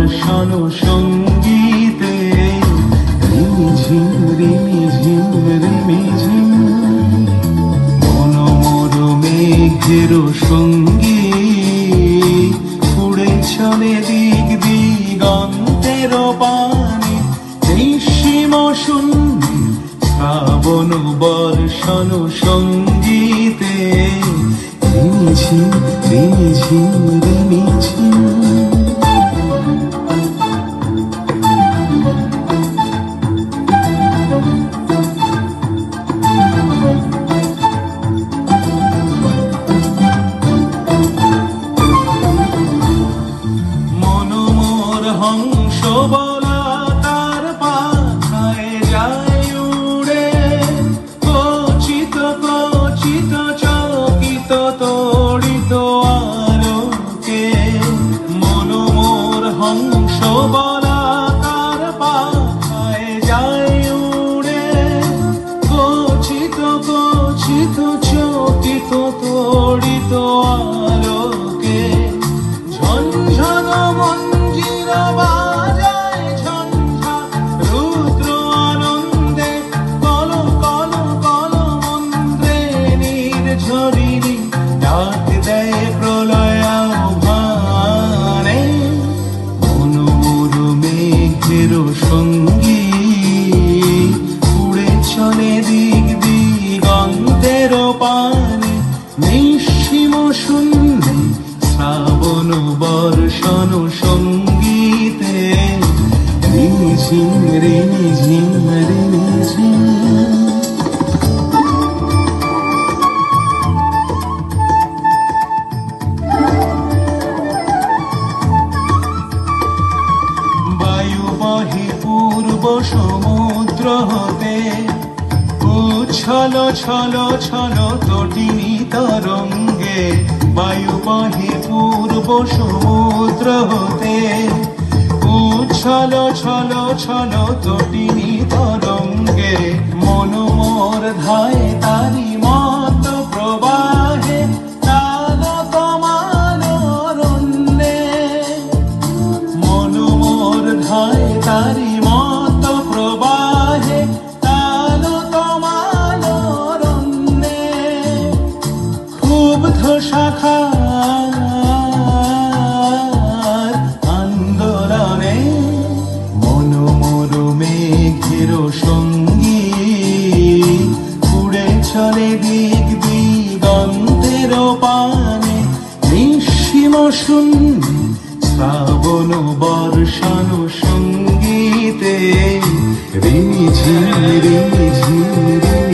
বর্ষণ সঙ্গীতে রিমিঝিম রিমিঝিম রিমিঝিম মনোমর মেঘের সঙ্গীত উড়ে চলে দিক দিগন্তের পানে নিঃসীম শূন্য শ্রাবণ বর্ষণ সঙ্গীতে রিমিঝিম রিমিঝিম রিমিঝিম। মনোমর হংস বলা তার পাখায় যায় উড়ে কচিত কচিত চকিত তড়িত আলোকে। মনোমর হংস বলা তার পাখায় যায় উড়ে কচিত কচিত চকিত তড়িত আলোকে। ঝনঝন মঞ্জির বাজায় ঝঞ্ঝা রুদ্র আনন্দে কল কল কল মন্ত্রে নির্ঝরিণী ডাক দেয় প্রলয় আহ্বানে। মনোমর মেঘের সঙ্গীত উড়ে চলে দিক দিগন্তের পানে নিঃসীম শূন্যে শ্রাবণ বর্ষণ সঙ্গীতে রিমিঝিম রিমিঝিম রিমিঝিম। বায়ু বহে পূর্ব সমুদ্র হতে উচ্ছল ছল ছল তটিনী তরঙ্গে। বায়ু বহে পূর্ব সমুদ্র হতে উচ্ছল ছল ছল তটিনী তরঙ্গে। মনোমর ধায় তারি মত প্রবাহে তাল কমানোরণ্যে। মনোমর ধায় তারি মত প্রবাহে তাল কমানোরণ্যে। ক্ষুব্ধ শাখার আন্দোলনে মনোমর মেঘের সঙ্গীত উড়ে চলে দিক দিগন্তের পানে নিঃসীম শূন্যে শ্রাবণ বর্ষণ সঙ্গীতে রিমিঝিম রিমিঝিম।